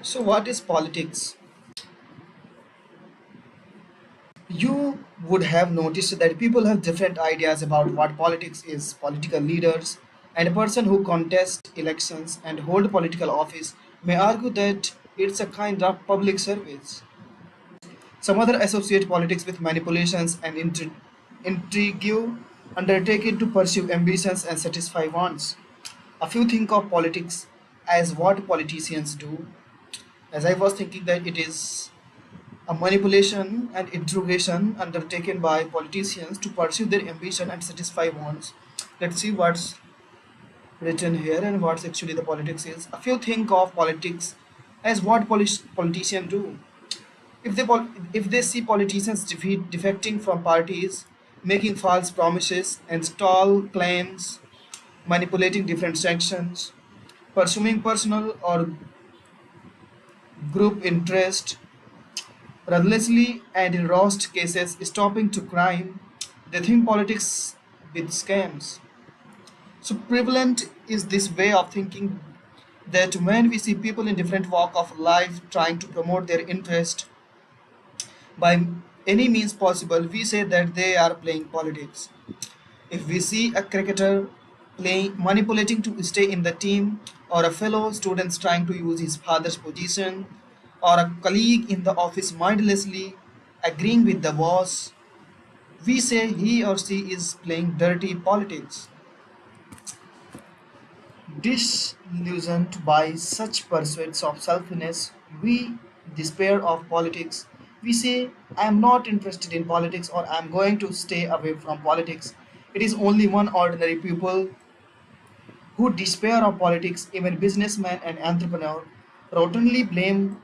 So, what is politics? You would have noticed that people have different ideas about what politics is. Political leaders and a person who contest elections and hold political office may argue that it's a kind of public service. Some other associate politics with manipulations and intrigue undertaken to pursue ambitions and satisfy wants. A few think of politics as what politicians do, as I was thinking that it is a manipulation and interrogation undertaken by politicians to pursue their ambition and satisfy wants. Let's see what's written here and what's actually the politics is. A few think of politics as what politicians do. If they see politicians defecting from parties, making false promises and stall claims, manipulating different sections, pursuing personal or group interest, ruthlessly and in roast cases stopping to crime, they think politics with scams. So prevalent is this way of thinking that when we see people in different walk of life trying to promote their interest by any means possible, we say that they are playing politics. If we see a cricketer playing manipulating to stay in the team, or a fellow student trying to use his father's position, or a colleague in the office mindlessly agreeing with the boss, we say he or she is playing dirty politics. Disillusioned by such pursuits of selfishness, we despair of politics. We say, I am not interested in politics or I am going to stay away from politics. It is only one ordinary people who despair of politics, even businessmen and entrepreneurs, routinely blame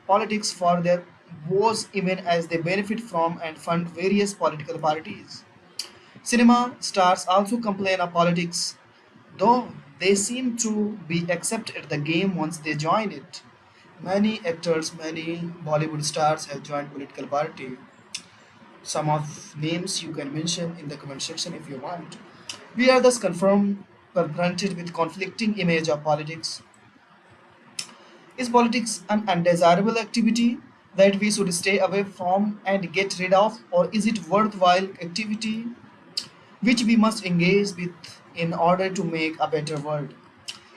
politics for their woes even as they benefit from and fund various political parties. Cinema stars also complain of politics, though they seem to be accepted at the game once they join it. Many actors, many Bollywood stars have joined political party. Some of names you can mention in the comment section if you want. We are thus confronted with conflicting image of politics. Is politics an undesirable activity that we should stay away from and get rid of, or is it worthwhile activity which we must engage with in order to make a better world?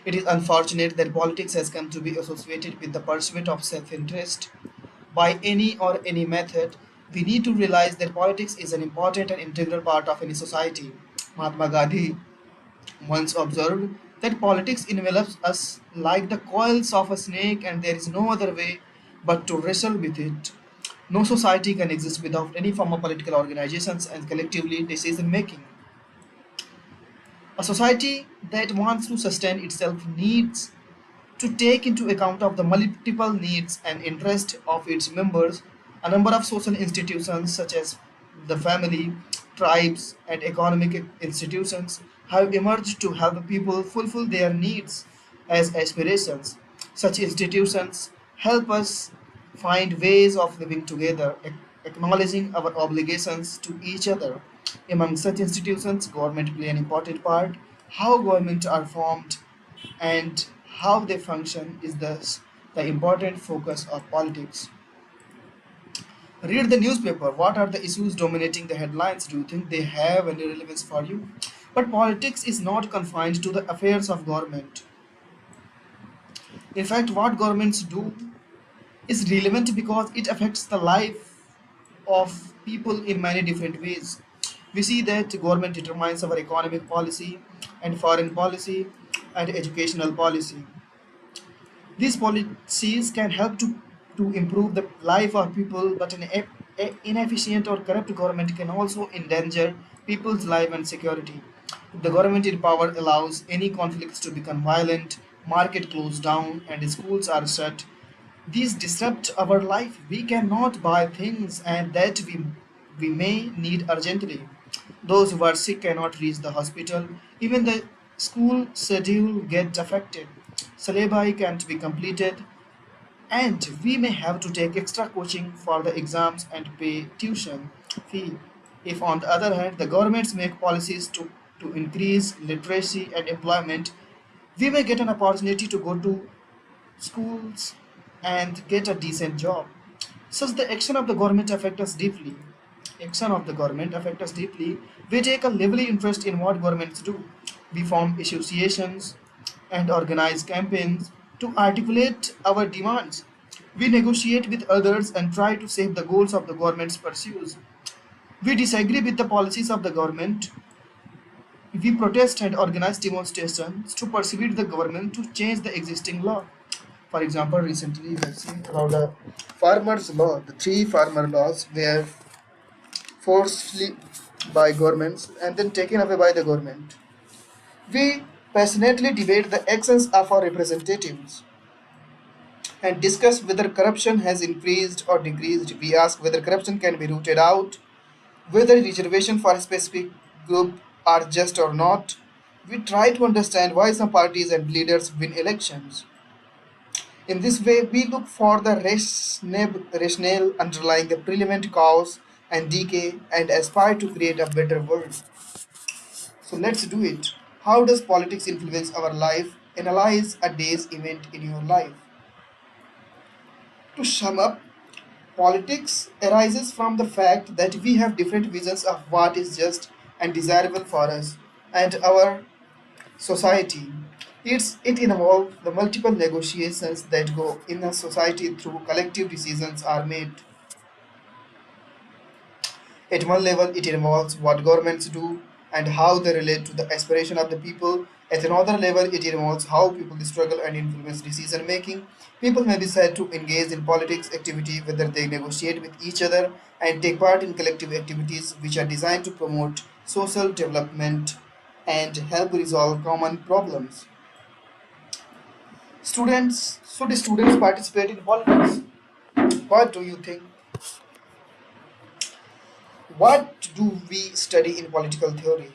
It is unfortunate that politics has come to be associated with the pursuit of self-interest by any method. We need to realize that politics is an important and integral part of any society. Mahatma Gandhi once observed that politics envelops us like the coils of a snake, and there is no other way but to wrestle with it. No society can exist without any form of political organizations and collectively decision making. A society that wants to sustain itself needs to take into account of the multiple needs and interests of its members. A number of social institutions such as the family, tribes, and economic institutions have emerged to help people fulfill their needs as aspirations. Such institutions help us find ways of living together, acknowledging our obligations to each other. Among such institutions, government play an important part. How governments are formed and how they function is thus the important focus of politics. Read the newspaper. What are the issues dominating the headlines? Do you think they have any relevance for you? But politics is not confined to the affairs of government. In fact, what governments do is relevant because it affects the life of people in many different ways. We see that government determines our economic policy and foreign policy and educational policy. These policies can help to improve the life of people, but an inefficient or corrupt government can also endanger people's life and security. If the government in power allows any conflicts to become violent, market closed down, and schools are shut, these disrupt our life. We cannot buy things and that we may need urgently. Those who are sick cannot reach the hospital. Even the school schedule gets affected. Syllabi can't be completed, and we may have to take extra coaching for the exams and pay tuition fee. If, on the other hand, the governments make policies to increase literacy and employment, we may get an opportunity to go to schools and get a decent job. Such the action of the government affect us deeply. Action of the government affect us deeply. We take a lively interest in what governments do. We form associations and organize campaigns to articulate our demands. We negotiate with others and try to save the goals of the government's pursues. We disagree with the policies of the government. We protest and organize demonstrations to persuade the government to change the existing law. For example, recently we have seen about the farmers' law. The three farmer laws were forcefully by governments and then taken away by the government. We passionately debate the actions of our representatives and discuss whether corruption has increased or decreased. We ask whether corruption can be rooted out, whether reservation for a specific group are just or not. We try to understand why some parties and leaders win elections. In this way, we look for the rationale underlying the prevalent cause and decay and aspire to create a better world. So let's do it. How does politics influence our life? Analyze a day's event in your life. To sum up, politics arises from the fact that we have different visions of what is just and desirable for us and our society. It involves the multiple negotiations that go in a society through collective decisions are made. At one level, it involves what governments do and how they relate to the aspiration of the people. At another level, it involves how people struggle and influence decision making. People may be said to engage in politics activity whether they negotiate with each other and take part in collective activities which are designed to promote social development and help resolve common problems. Students, should students participate in politics? What do you think? What do we study in political theory?